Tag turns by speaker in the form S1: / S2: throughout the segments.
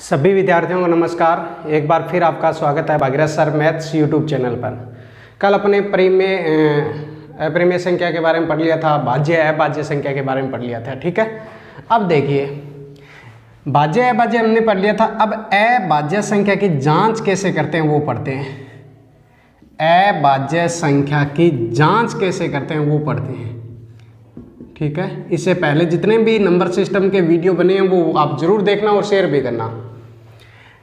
S1: सभी विद्यार्थियों को नमस्कार। एक बार फिर आपका स्वागत है Bhagirath sir maths YouTube channel पर। कल अपने परिमेय संख्या के बारे में पढ़ लिया था, भाज्य अभाज्य संख्या के बारे में पढ़ लिया था। ठीक है, अब देखिए भाज्य अभाज्य हमने पढ़ लिया था। अब अभाज्य संख्या की जांच कैसे करते हैं वो पढ़ते हैं। अभाज्य संख्या की जांच कैसे करते हैं वो पढ़ते हैं। ठीक है, इससे पहले जितने भी नंबर सिस्टम के वीडियो बने हैं वो आप जरूर देखना और शेयर भी करना।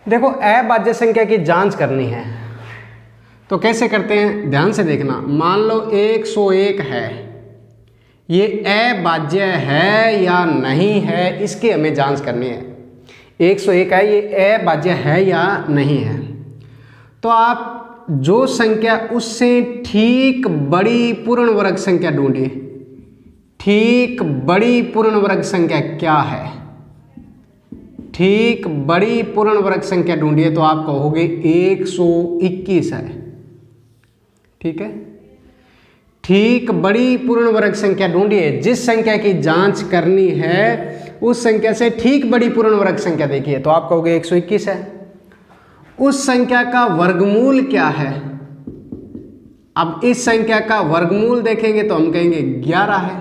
S1: देखो अभाज्य संख्या की जांच करनी है तो कैसे करते हैं, ध्यान से देखना। मान लो 101 है, ये अभाज्य है या नहीं है, इसकी हमें जांच करनी है। 101 है, ये अभाज्य है या नहीं है। तो आप जो संख्या उससे ठीक बड़ी पूर्ण वर्ग संख्या ढूंढिए। ठीक बड़ी पूर्ण वर्ग संख्या क्या है, ठीक बड़ी पूर्ण वर्ग संख्या ढूंढिए तो आप कहोगे 121 है। ठीक है, ठीक बड़ी पूर्ण वर्ग संख्या ढूंढिए। जिस संख्या की जांच करनी है उस संख्या से ठीक बड़ी पूर्ण वर्ग संख्या देखिए तो आप कहोगे 121 है। उस संख्या का वर्गमूल क्या है। अब इस संख्या का वर्गमूल देखेंगे तो हम कहेंगे 11 है।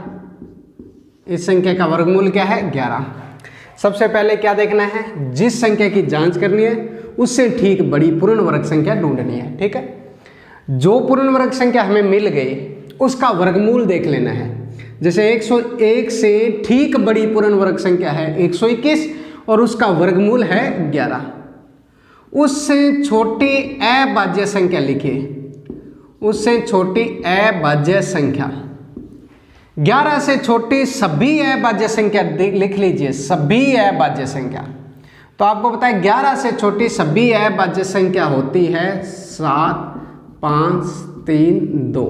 S1: इस संख्या का वर्गमूल क्या है, 11। सबसे पहले क्या देखना है, जिस संख्या की जांच करनी है उससे ठीक बड़ी पूर्ण वर्ग संख्या ढूंढनी है। ठीक है, जो पूर्ण वर्ग संख्या हमें मिल गई उसका वर्गमूल देख लेना है। जैसे 101 से ठीक बड़ी पूर्ण वर्ग संख्या है 121 और उसका वर्गमूल है 11। उससे छोटी अभाज्य संख्या लिखिए। उससे छोटी अभाज्य संख्या 11 से छोटी सभी अभाज्य संख्या लिख लीजिए। सभी अभाज्य संख्या तो आपको पता है 11 से छोटी सभी अभाज्य संख्या होती है 7, 5, 3, 2।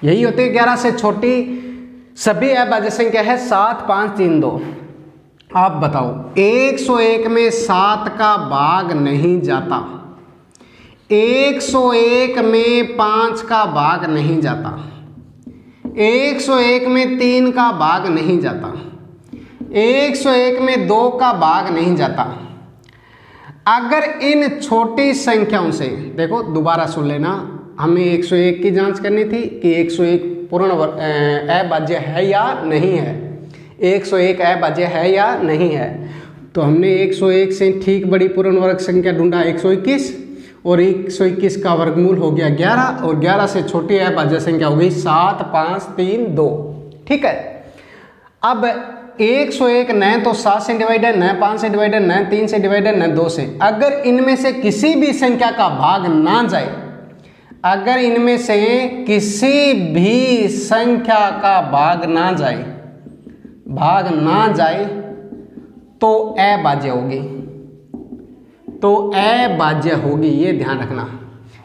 S1: यही होती है 11 से छोटी सभी अभाज्य संख्या है 7, 5, 3, 2। आप बताओ 101 में 7 का भाग नहीं जाता, 101 में 5 का भाग नहीं जाता, 101 में 3 का भाग नहीं जाता, 101 में 2 का भाग नहीं जाता। अगर इन छोटी संख्याओं से, देखो दोबारा सुन लेना, हमें 101 की जांच करनी थी कि 101 पूर्ण अभाज्य है या नहीं है। 101 अभाज्य है या नहीं है तो हमने 101 से ठीक बड़ी पूर्ण वर्ग संख्या ढूंढा 121 और 121 का वर्गमूल हो गया 11 और 11 से छोटी अभाज्य संख्या हो गई 7, 5, 3, 2। ठीक है, अब 101 न तो 7 से डिवाइडेड, न 5 से डिवाइडेड, न 3 से डिवाइडेड, न 2 से। अगर इनमें से किसी भी संख्या का भाग ना जाए, अगर इनमें से किसी भी संख्या का भाग ना जाए तो अभाज्य होगी, तो अभाज्य होगी। ये ध्यान रखना।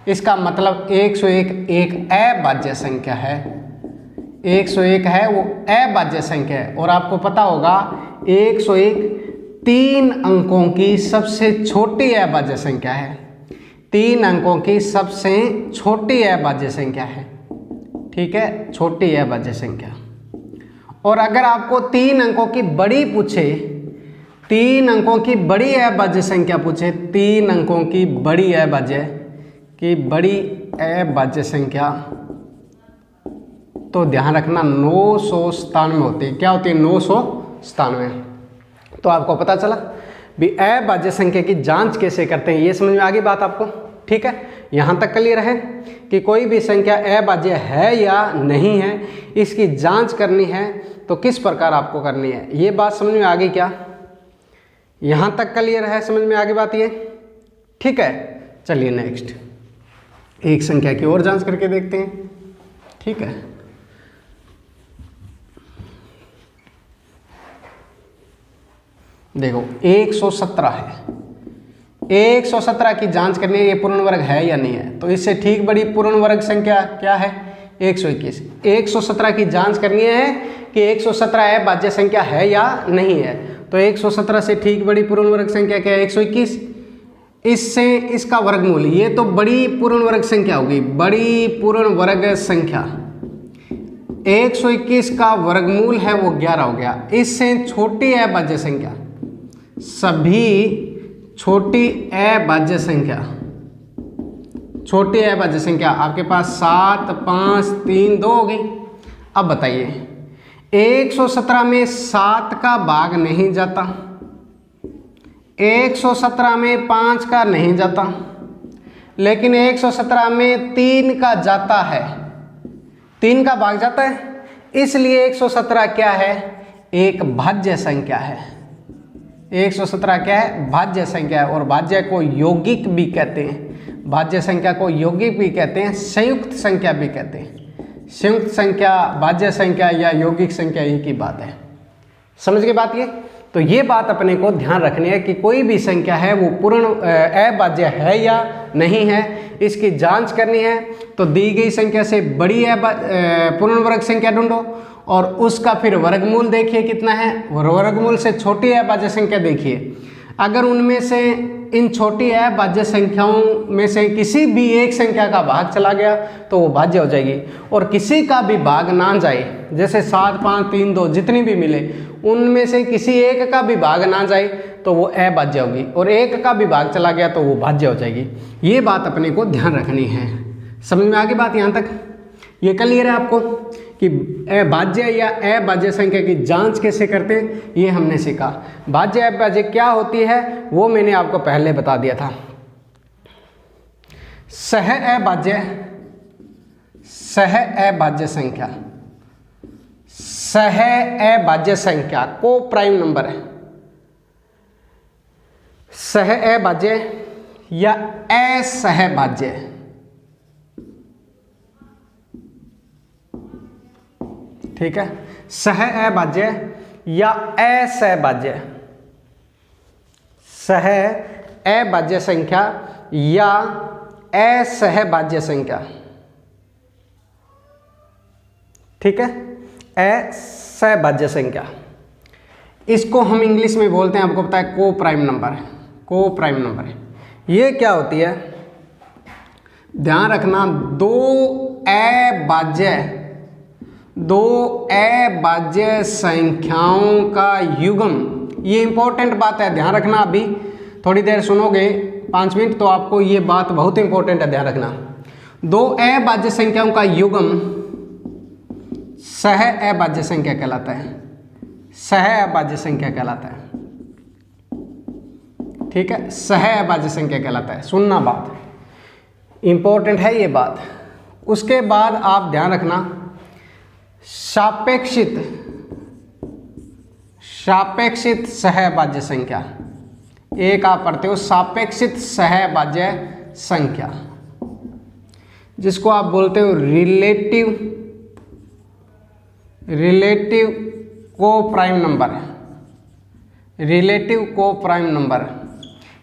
S1: इसका मतलब 101 एक अभाज्य संख्या है। 101 है वो अभाज्य संख्या है। और आपको पता होगा 101 3 अंकों की सबसे छोटी अभाज्य संख्या है। 3 अंकों की सबसे छोटी अभाज्य संख्या है। ठीक है, छोटी अभाज्य संख्या। और अगर आपको 3 अंकों की बड़ी पूछे, 3 अंकों की बड़ी अभाज्य संख्या पूछे, 3 अंकों की बड़ी अभाज्य संख्या तो ध्यान रखना 997 होती है। क्या होती है, 997। तो आपको पता चला भी अभाज्य संख्या की जांच कैसे करते हैं। ये समझ में आ गई बात आपको। ठीक है, यहाँ तक क्लियर है कि कोई भी संख्या अभाज्य है या नहीं है, इसकी जांच करनी है तो किस प्रकार आपको करनी है। ये बात समझ में आ गई क्या, यहाँ तक क्लियर है, समझ में आ गई बात ये। ठीक है, चलिए नेक्स्ट एक संख्या की और जांच करके देखते हैं। ठीक है, देखो 117 है। 117 की जांच करनी है, ये पूर्ण वर्ग है या नहीं है। तो इससे ठीक बड़ी पूर्ण वर्ग संख्या क्या है, 121। 117 की जांच करनी है कि 117 अभाज्य संख्या है या नहीं है। तो 117 से ठीक बड़ी पूर्ण वर्ग संख्या क्या है, 121। इससे इसका वर्गमूल, ये तो बड़ी पूर्ण वर्ग संख्या होगी, बड़ी पूर्ण वर्ग संख्या 121 का वर्गमूल है वो 11 हो गया। इससे छोटी अभाज्य संख्या सभी छोटी अभाज्य संख्या, छोटी अभाज्य संख्या आपके पास 7, 5, 3, 2 हो गई। अब बताइए 117 में 7 का भाग नहीं जाता, 117 में 5 का नहीं जाता, लेकिन 117 में 3 का जाता है, 3 का भाग जाता है, इसलिए 117 क्या है? एक भाज्य संख्या है। 117 क्या है? भाज्य संख्या है। और भाज्य को यौगिक भी कहते हैं, भाज्य संख्या को यौगिक भी कहते हैं, संयुक्त संख्या भी कहते हैं। संयुक्त संख्या, भाज्य संख्या या यौगिक संख्या एक ही बात है। समझ गए बात ये? तो ये बात अपने को ध्यान रखनी है कि कोई भी संख्या है वो पूर्ण अभाज्य है या नहीं है, इसकी जांच करनी है। तो दी गई संख्या से बड़ी पूर्ण वर्ग संख्या ढूंढो और उसका फिर वर्गमूल देखिए कितना है, वर्गमूल से छोटी अभाज्य संख्या देखिए। अगर उनमें से इन छोटी अभाज्य संख्याओं में से किसी भी एक संख्या का भाग चला गया तो वो भाज्य हो जाएगी, और किसी का भी भाग ना जाए, जैसे 7, 5, 3, 2 जितनी भी मिले उनमें से किसी एक का भी भाग ना जाए तो वो अभाज्य होगी, और एक का भी भाग चला गया तो वो भाज्य हो जाएगी। ये बात अपने को ध्यान रखनी है। समझ में आ गई बात? यहाँ तक ये क्लियर है आपको कि भाज्य या अभाज्य संख्या की जांच कैसे करते हैं, ये हमने सीखा। भाज्य अभाज्य क्या होती है वो मैंने आपको पहले बता दिया था। सह अभाज्य संख्या, सह अभाज्य संख्या को प्राइम नंबर है। सह अभाज्य या असहभाज्य, ठीक है, सह अभाज्य या असहभाज्य, सह अभाज्य संख्या या असहभाज्य संख्या, ठीक है, असहभाज्य संख्या। इसको हम इंग्लिश में बोलते हैं, आपको पता है, को प्राइम नंबर, को प्राइम नंबर। ये क्या होती है? ध्यान रखना, दो अभाज्य संख्याओं का युग्म, ये इंपॉर्टेंट बात है, ध्यान रखना। अभी थोड़ी देर सुनोगे 5 मिनट तो आपको ये बात बहुत इंपॉर्टेंट है, ध्यान रखना। दो अभाज्य संख्याओं का युग्म सह अभाज्य संख्या कहलाता है, सह अभाज्य संख्या कहलाता है, ठीक है, सह अभाज्य संख्या कहलाता है। सुनना, बात इंपॉर्टेंट है ये बात। उसके बाद आप ध्यान रखना, सापेक्षित सहअभाज्य संख्या, एक आप पढ़ते हो सापेक्षित सहअभाज्य संख्या, जिसको आप बोलते हो रिलेटिव को प्राइम नंबर, रिलेटिव को प्राइम नंबर।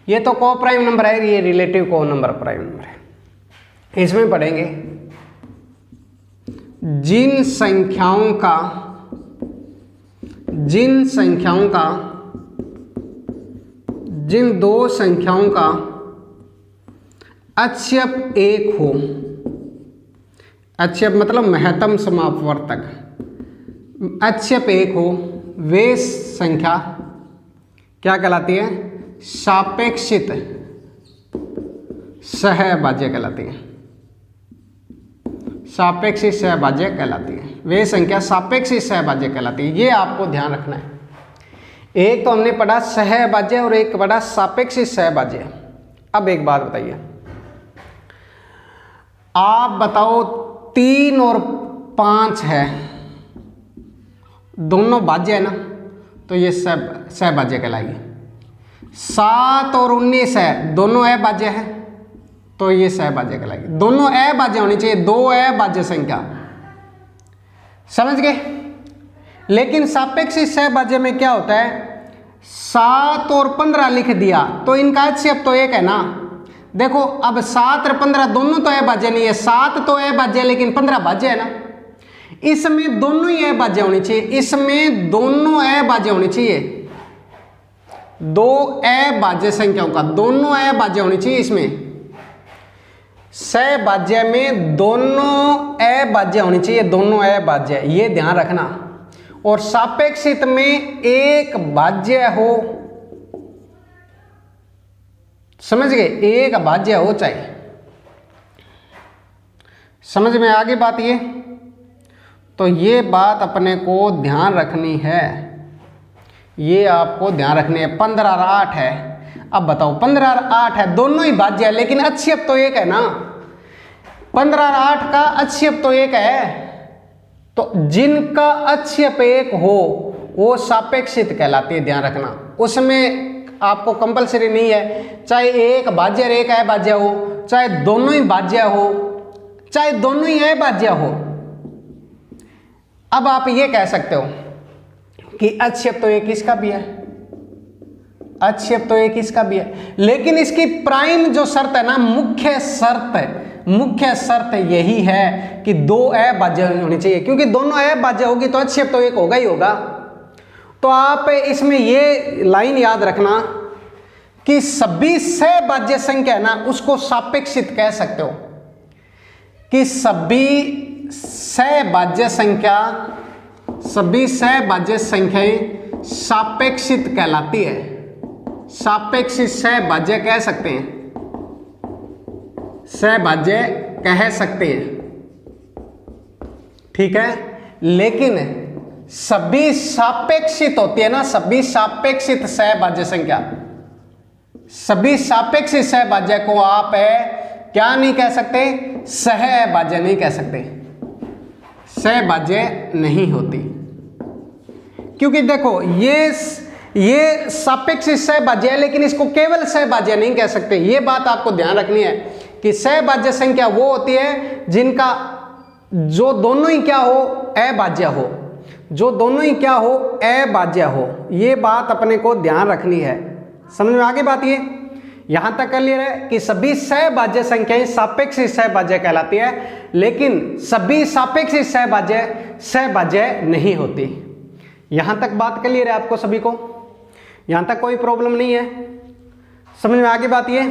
S1: ये तो को प्राइम नंबर है, ये रिलेटिव को नंबर प्राइम नंबर है। इसमें पढ़ेंगे जिन संख्याओं का जिन दो संख्याओं का अक्षयप एक हो, अक्षयप मतलब महत्तम समापवर्तक, अक्षयप एक हो, वे संख्या क्या कहलाती है? सापेक्षित सहअभाज्य कहलाती है, सापेक्षित सहअभाज्य कहलाती है। वे संख्या सापेक्षित सहअभाज्य कहलाती है। ये आपको ध्यान रखना है। एक तो हमने पढ़ा सहअभाज्य और एक पढ़ा सापेक्षित सहअभाज्य। अब एक बात बताइए, आप बताओ 3 और 5 है, दोनों भाज्य है ना, तो ये सहभाज्य कहलाएगी। 7 और 19 है, दोनों अभाज्य है, तो ये सहभाज्य कहलाएगी। दोनों अभाज्य होनी चाहिए, दो अभाज्य संख्या, समझ गए। लेकिन सापेक्षिक सहभाज्य में क्या होता है? 7 और 15 लिख दिया तो इनका अक्षयप तो एक है ना। देखो अब 7 और 15 दोनों तो अभाज्य नहीं है, 7 तो अभाज्य है लेकिन 15 भाज्य है ना। इसमें दोनों ही अभाज्य होनी चाहिए, इसमें दोनों अभाज्य होनी चाहिए, दो अभाज्य संख्याओं का दोनों अभाज्य होनी चाहिए। इसमें सहभाज्य में दोनों अभाज्य होनी चाहिए, दोनों अभाज्य, ये ध्यान रखना। और सापेक्षित में एक भाज्य हो समझ गए, एक अभाज्य हो चाहे। समझ में आ गई बात ये? तो ये बात अपने को ध्यान रखनी है, ये आपको ध्यान रखनी है। 15 और 8 है। अब बताओ 15 और 8 है, दोनों ही भाज्य है, लेकिन अच्छियप तो एक है ना। 15 और 8 का अच्छियप तो एक है, तो जिनका अच्छियप एक हो वो सापेक्षित कहलाती है, ध्यान रखना। उसमें आपको कंपलसरी नहीं है, चाहे एक भाज्य और एक अभाज्य हो, चाहे दोनों ही भाज्य हो, चाहे दोनों ही अभाज्य हो। अब आप ये कह सकते हो कि अच्छियप तो एक इसका भी है, अच्छियप तो एक इसका भी है, लेकिन इसकी प्राइम जो शर्त है ना, मुख्य शर्त यही है कि दो अभाज्य होनी चाहिए, क्योंकि दोनों अभाज्य होगी तो अच्छियप तो एक होगा ही होगा। तो आप इसमें ये लाइन याद रखना कि सभी सहभाज्य संख्या है ना, उसको सापेक्षित कह सकते हो, कि सभी सहभाज्य संख्याएं सापेक्षित कहलाती है, सापेक्षित सहभाज्य कह सकते हैं, सहभाज्य कह सकते हैं, ठीक है। लेकिन सभी सापेक्षित होती है ना, सभी सापेक्षित सहभाज्य संख्या, सभी सापेक्षित सहभाज्य को आप क्या नहीं कह सकते, सहभाज्य नहीं कह सकते, सहभाज्य नहीं होती। क्योंकि देखो ये सापेक्षित सहभाज्य है, लेकिन इसको केवल सहभाज्य नहीं कह सकते। ये बात आपको ध्यान रखनी है कि सहभाज्य संख्या वो होती है जिनका जो दोनों ही क्या हो, अभाज्य हो, जो दोनों ही क्या हो, अभाज्य हो। ये बात अपने को ध्यान रखनी है। समझ में आगे बात ये? यहां तक क्लियर है कि सभी सहभाज्य संख्याएं सापेक्षिक सहभाज्य कहलाती है, लेकिन सभी सापेक्षिक सहभाज्य नहीं होती। यहां तक बात क्लियर है आपको सभी को? यहां तक कोई प्रॉब्लम नहीं है? समझ में आगे बात ये?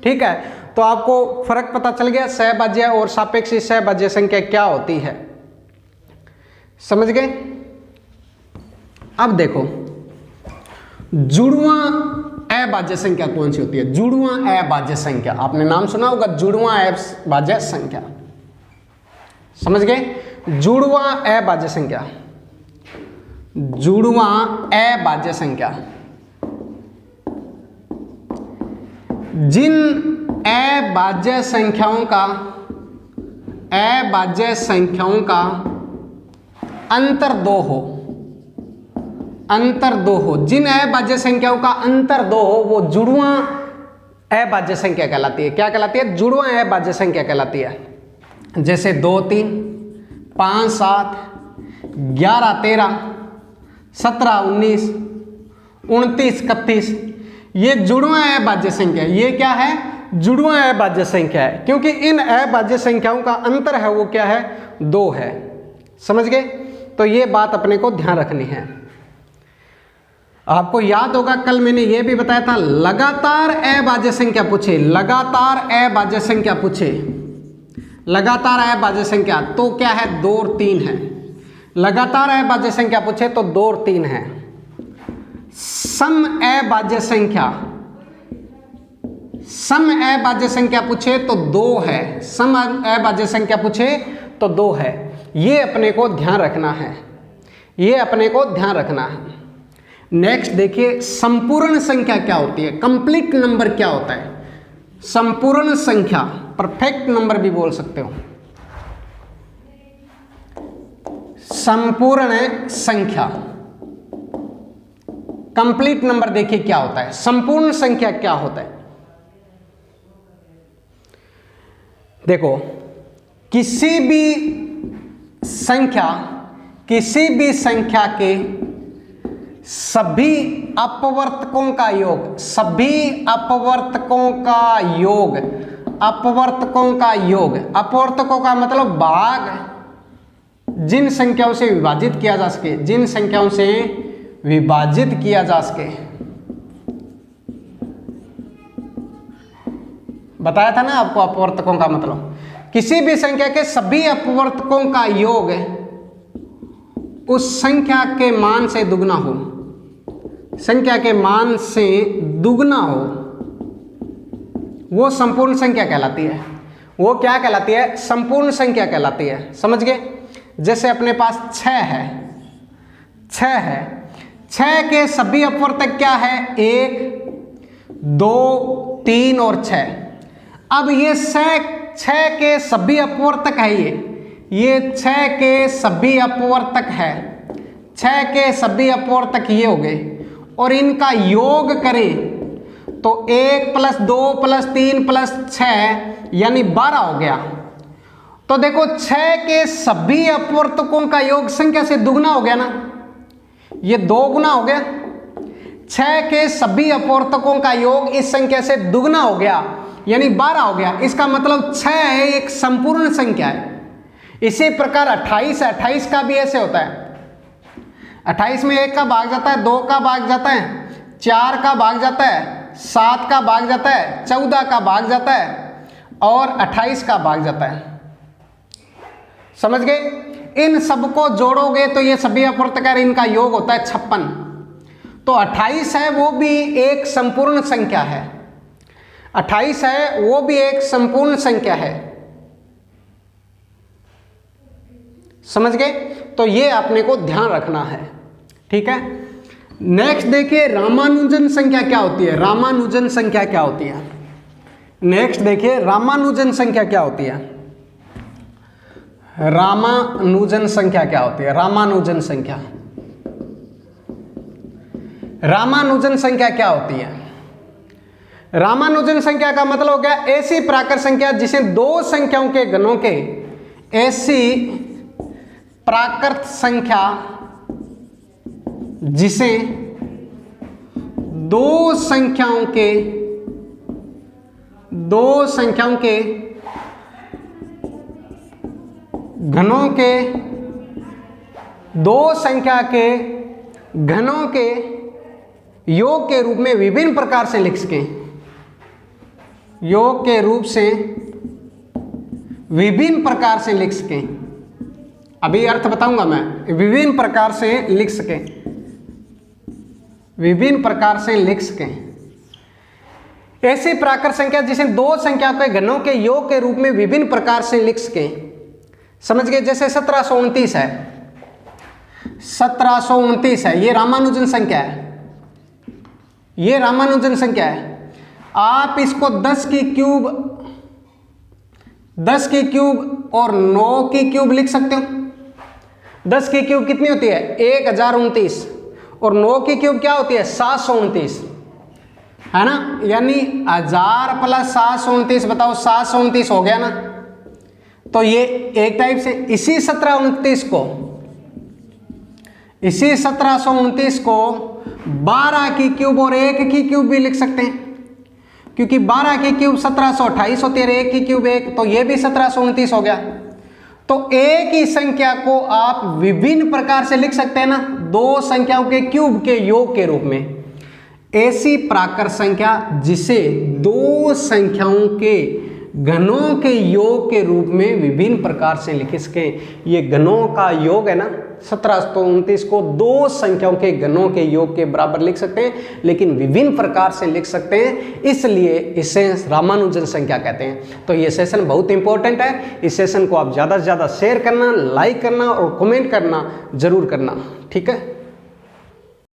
S1: ठीक है, तो आपको फर्क पता चल गया सहभाज्य और सापेक्षिक सहभाज्य संख्या क्या होती है। समझ गए? अब देखो जुड़वां अभाज्य संख्या कौन सी होती है? जुड़वां अभाज्य संख्या, आपने नाम सुना होगा, जुड़वां अभाज्य संख्या। समझ गए? जुड़वां अभाज्य संख्या, जुड़वां अभाज्य संख्या, जिन अभाज्य संख्याओं का अंतर दो हो, जिन अभाज्य संख्याओं का अंतर 2 हो, वो जुड़वां अभाज्य संख्या कहलाती है। क्या कहलाती है? जुड़वां अभाज्य संख्या कहलाती है। जैसे 2 3, 5 7, 11 13, 17 19, 29 31, ये जुड़वां अभाज्य संख्या है। ये क्या है? जुड़वां अभाज्य संख्या है, क्योंकि इन अभाज्य संख्याओं का अंतर है वो क्या है? 2 है। समझ गए? तो ये बात अपने को ध्यान रखनी है। आपको याद होगा कल मैंने ये भी बताया था, लगातार अभाज्य संख्या पूछे, लगातार अभाज्य संख्या पूछे, लगातार अभाज्य संख्या तो क्या है? 2 और 3 है। लगातार अभाज्य संख्या पूछे तो 2 और 3 है। सम अभाज्य संख्या पूछे तो 2 है। सम अभाज्य संख्या पूछे तो 2 है। ये अपने को ध्यान रखना है, ये अपने को ध्यान रखना है। नेक्स्ट देखिए, संपूर्ण संख्या क्या होती है? कंप्लीट नंबर क्या होता है? संपूर्ण संख्या, परफेक्ट नंबर भी बोल सकते हो। संपूर्ण संख्या, कंप्लीट नंबर देखिए क्या होता है। संपूर्ण संख्या क्या होता है? देखो, किसी भी संख्या के सभी अपवर्तकों का योग, सभी अपवर्तकों का योग, अपवर्तकों का योग, अपवर्तकों का मतलब भाग जिन संख्याओं से विभाजित किया जा सके, जिन संख्याओं से विभाजित किया जा सके। बताया था ना आपको अपवर्तकों का मतलब, किसी भी संख्या के सभी अपवर्तकों का योग उस संख्या के मान से दुगना हो, संख्या के मान से दुगना हो, वो संपूर्ण संख्या कहलाती है। वो क्या कहलाती है? संपूर्ण संख्या कहलाती है। समझ गए? जैसे अपने पास 6 है, 6 के सभी अपवर्तक क्या है? 1, 2, 3 और 6। अब ये 6 के सभी अपवर्तक है, ये 6 के सभी अपवर्तक है, 6 के सभी अपवर्तक ये हो गए, और इनका योग करें तो 1 + 2 + 3 + 6 यानी 12 हो गया। तो देखो 6 के सभी अपवर्तकों का योग संख्या से दुगना हो गया ना, ये 2 गुना हो गया। 6 के सभी अपवर्तकों का योग इस संख्या से दुगना हो गया यानी 12 हो गया। इसका मतलब 6 है एक संपूर्ण संख्या है। इसी प्रकार 28 है, 28 का भी ऐसे होता है। 28 में 1 का भाग जाता है, 2 का भाग जाता है, 4 का भाग जाता है, 7 का भाग जाता है, 14 का भाग जाता है और 28 का भाग जाता है। समझ गए? इन सबको जोड़ोगे तो ये सभी अपवर्तक है, इनका योग होता है 56। तो 28 है वो भी एक संपूर्ण संख्या है। 28 है वो भी एक संपूर्ण संख्या है। समझ गए? तो ये अपने को ध्यान रखना है। ठीक है, नेक्स्ट देखिए रामानुजन संख्या क्या होती है। रामानुजन संख्या क्या होती है? नेक्स्ट देखिए रामानुजन संख्या क्या होती है। रामानुजन संख्या क्या होती है? रामानुजन संख्या, रामानुजन संख्या क्या होती है? रामानुजन संख्या का मतलब हो गया ऐसी प्राकृत संख्या जिसे दो संख्याओं के घनों के, ऐसी प्राकृत संख्या जिसे दो संख्याओं के घनों के, दो संख्या के घनों के योग के रूप में विभिन्न प्रकार से लिख सकें। योग के रूप से विभिन्न प्रकार से लिख सकें। अभी अर्थ बताऊंगा मैं। विभिन्न प्रकार से लिख सकें, विभिन्न प्रकार से लिख सकें। ऐसी प्राकृत संख्या जिसे दो संख्या के घनों के योग के रूप में विभिन्न प्रकार से लिख सकें। समझ गए? जैसे 1729 है, 1729 है, ये रामानुजन संख्या है, ये रामानुजन संख्या है। आप इसको 10 की क्यूब और 9 की क्यूब लिख सकते हो। 10 की क्यूब कितनी होती है? 1029 और 9 की क्यूब क्या होती है? 729, है ना। यानी 1000 + 729 बताओ 729 हो गया ना। तो ये एक टाइप से इसी 1729 को 12 की क्यूब और 1 की क्यूब भी लिख सकते हैं, क्योंकि 12 की क्यूब 1728 होती है, 1 की क्यूब 1, तो ये भी 1729 हो गया। तो एक ही संख्या को आप विभिन्न प्रकार से लिख सकते हैं ना, दो संख्याओं के क्यूब के योग के रूप में। ऐसी प्राकृत संख्या जिसे दो संख्याओं के घनों के योग के रूप में विभिन्न प्रकार से लिख सके। ये घनों का योग है ना, 1729 को दो संख्याओं के घनों के योग के बराबर लिख सकते हैं, लेकिन विभिन्न प्रकार से लिख सकते हैं, इसलिए इसे रामानुजन संख्या कहते हैं। तो ये सेशन बहुत इंपॉर्टेंट है। इस सेशन को आप ज़्यादा से ज़्यादा शेयर करना, लाइक करना और कमेंट करना जरूर करना। ठीक है।